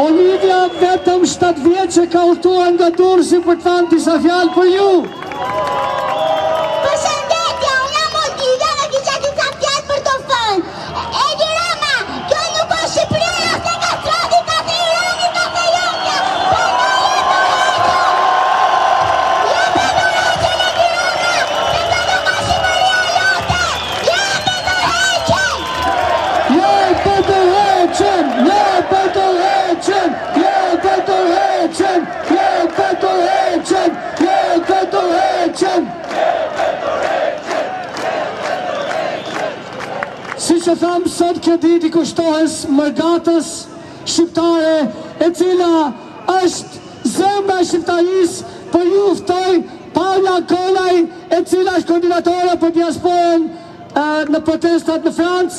Olivia vetëm 7 vjeç që ka udhëtuar nga Durrësi për të thënë disa fjalë për ju. Përshëndetje, unë jam Olivia dhe kisha disa fjalë për të thënë. Edi Rama, kjo nuk është Shqipëria, se nga strati ka se Irani, ka se Jongja. Jepe dorëheqen, Edi Rama, se kjo nuk është Shqipëria jote. Jepe dorëheqen. Jepe dorëheqen, jepe dorëheqen, jepe dorëheqen, jepe dorëheqen, jepe dorëheqen. Si që thamë sot kjo ditë i kushtohes mërgatës shqiptare e cila është zemra e shqiptarisë, për ju ftoj Paula Kolaj e cila është koordinatore për diasporën në protestat në Francë.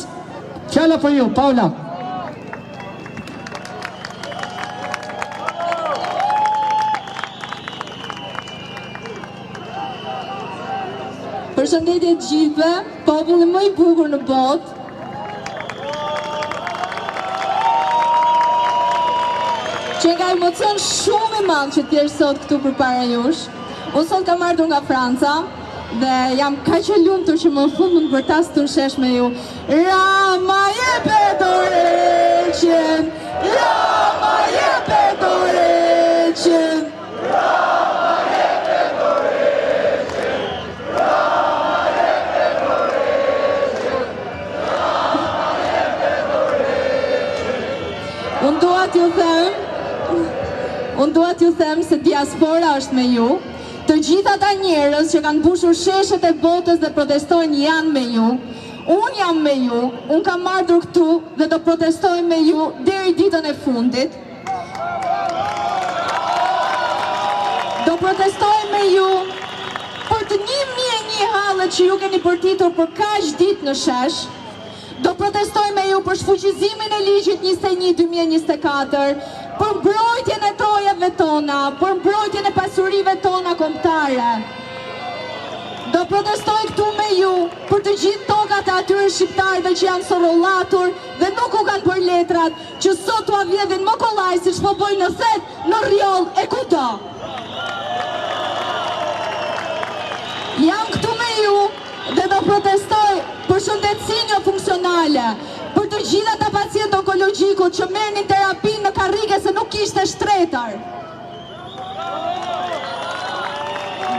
Fjala për ju, Paula. Përshëndetje të gjithëve, populli më i bukur në botë. Që nga emocion shumë i madh që t'jesh sot këtu përpara jush. Unë sot kam ardhur nga Franca dhe jam kaq e lumtur që më fund mund vërtas të shesh me ju. Rama jepe dorëheqen, Rama jepe dorëheqen. Unë dua t'ju them se diaspora është me ju. Të gjithë ata njerëz që kanë mbushur sheshet e botës dhe protestojnë janë me ju. Unë jam me ju, unë kam ardhur këtu dhe do protestoj me ju deri ditën e fundit. Do protestoj me ju për të 1001 hallet që ju keni përtitur për kaq ditë në shesh. Do protestoj me ju për shfuqizimin e ligjit 21/2024, për mbrojtjen e trojave tona, për mbrojtjen e pasurive tona kombëtare. Do protestoj këtu me ju për të gjithë tokat e atyre shqiptarëve që janë sorrollatur dhe nuk u kanë për letrat, që sot u avjedhin më kollaj siç po bojnë në Thet, në Rjoll e kudo. Jam këtu me ju dhe do protestoj për shëndetësinë jo funksionale, për të gjithë ata pacientë onkologjikut që merrnin terapinë në karrige se nuk kishte shtretar.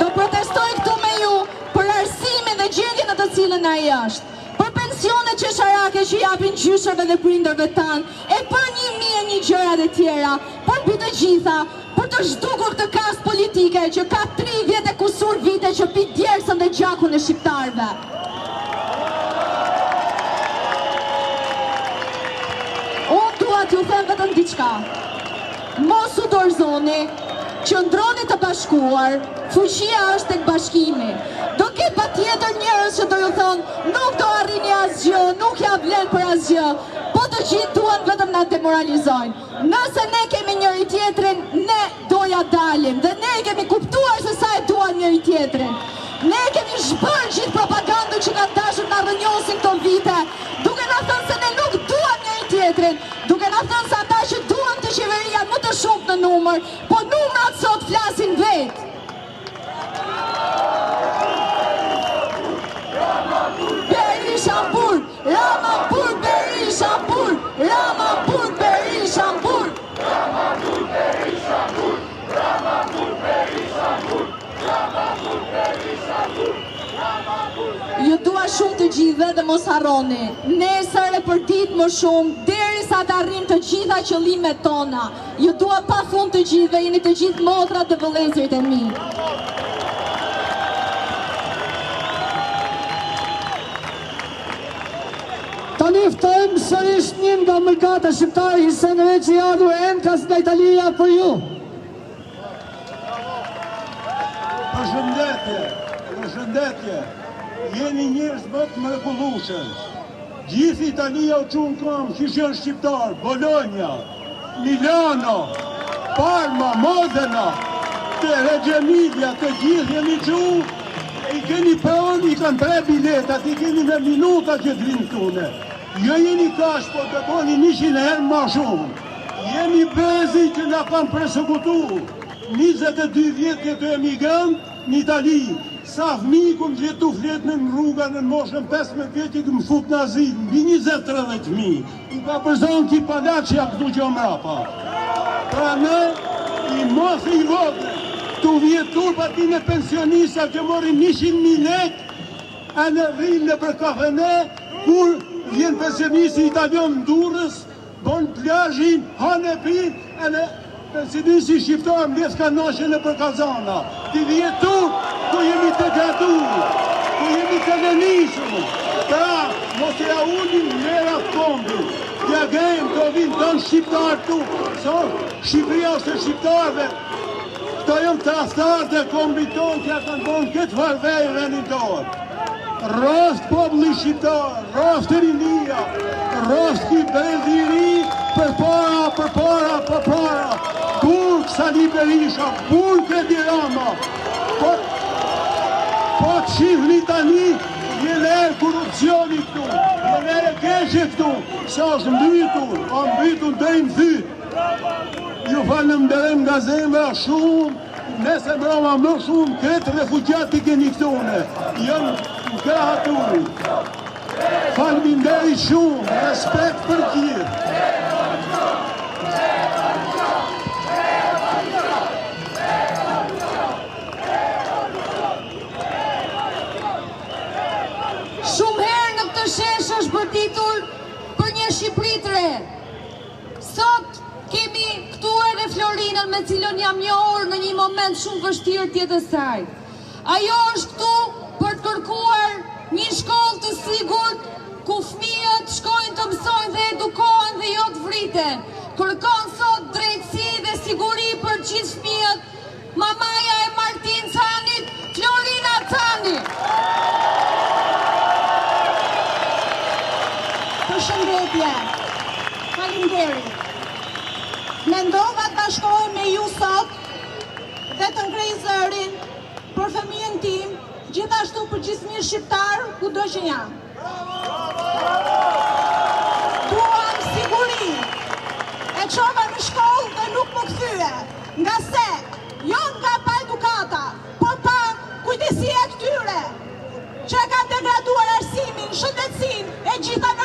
Do protestoj këtu me ju për arsimin dhe gjendjen në të cilën ai është, për pensionet qesharake që japin gjyshëve dhe prindërve tanë, e për 1001 gjëra dhe tjera, për mbi të gjitha, për të zhdukur këtë kast politike që ka 30 e kusur vite që pi djersën dhe gjakun e shqiptarëve. Unë dua t'ju them vetëm diçka. Mos u dorëzoni, qëndroni të bashkuar, fuqia është tek bashkimi. Do ketë patjetër njerëz që do ju thonë, nuk do arrini asgjë, nuk ja vlen për asgjë, po të gjithë duan vetëm na demoralizojnë. Nëse ne kemi njëri tjetrin, ne do ja dalim dhe ne kemi kuptuar se sa e duan njëri tjetrin. Ne kemi zhbërë gjithë propagandën që kanë dashur na rrënjosin këto vite, duke na thënë se ne nuk duam njëri tjetrin, duke na thënë se ata që duan të qeveria më të shumtë në numër, po numrat sot flasin vetë. Berisha-Burg, Rama-Burg, Berisha-Burg, Rama-Burg, Berisha-Burg. Rama-Burg, Berisha-Burg, Rama-Burg, Berisha-Burg, Rama-Burg, Berisha-Burg, Rama-Burg. Ju dua shumë të gjithëve dhe mos harroni. Nesër e për ditë më shumë, derisa të arrijmë të gjitha qëllimet tona. Ju dua pafund të gjithëve, jeni të gjithë motrat dhe vëllezërit e mi. Tani ftojmë sërish një nga mëkata shqiptare Hisen Reçi ardhur Enkas nga Italia për ju. Përshëndetje, përshëndetje. Jeni njerëz më të mrekullueshëm. Gjithë Italia u çon kam që janë shqiptar, Bologna, Milano, Parma, Modena, Reggio Emilia, të gjithë jeni çu. I keni pranë, i kanë 3 biletat, i keni me minuta që të vinë këtune. Jo jeni kash, po të boni 100 herë ma shumë. Jemi bezi që nga kanë persekutu. 22 vjetë këtë emigrant në Itali. Sa fëmijë këmë gjetu fletë në rruga në moshën 15 vjetë i këmë fut në azil. Mbi 20-30 fëmijë. I ka përzon ki palaqja këtu që mrapa. Pra në i mos i vogë. Tu vjetur pa ti në pensionista që morin 100.000 lek. A në rrinë në për kafene. Kur vjen pensionisti italion në Durrës. Bon plazhin, hanë e pin, e në pensionisti shqiptar më lesë ka nashe në për kazana. Ti vjetur, ku jemi të gatu, ku jemi të venisëm. Pra, mos e ullim lera të kombi. Ja gajmë të vinë tonë shqiptarë tu. So, Shqipëria është e shqiptarëve. Këto jëmë të astarë të kombi tonë që ja kanë bonë këtë farvej renitorë. Rost populli shqiptar, rost e rinia, rost ki brezi i ri, për para. Burg Sali Berisha, burg Edi Rama. Po të shifni tani, jene e korupcioni këtu, jene e keshe këtu, sa është mbytur dhe i më thyt. Ju falem derem nga zemra shumë, nëse mbroma më shumë, këtë refugjat i keni këtune. Jënë nga haturi. Faleminderit shumë, respekt për gjithë. Shumë herë në këtë shesh është bërtitur për një Shqipëri të re. Sot kemi këtu edhe Florinën me cilën jam njohur në një moment shumë vështirë tjetës saj. Ajo është këtu për të kërkuar një shkollë të sigurt ku fëmijët shkojnë të mësojnë dhe edukohen dhe jo të vriten. Kërkon sot drejtësi dhe siguri për gjithë fëmijët. Mamaja e Martin Canit, Florina Cani. Përshëndetje. Faleminderit. Mendova të bashkohem me ju sot dhe të ngrej zërin për fëmijën tim, gjithashtu për gjithë fëmijët shqiptar kudo që janë. Duam siguri. E çova në shkollë dhe nuk më kthye, nga se jo nga pa edukata, por pa kujdesia këtyre që kanë degraduar arsimin, shëndetësinë e gjitha në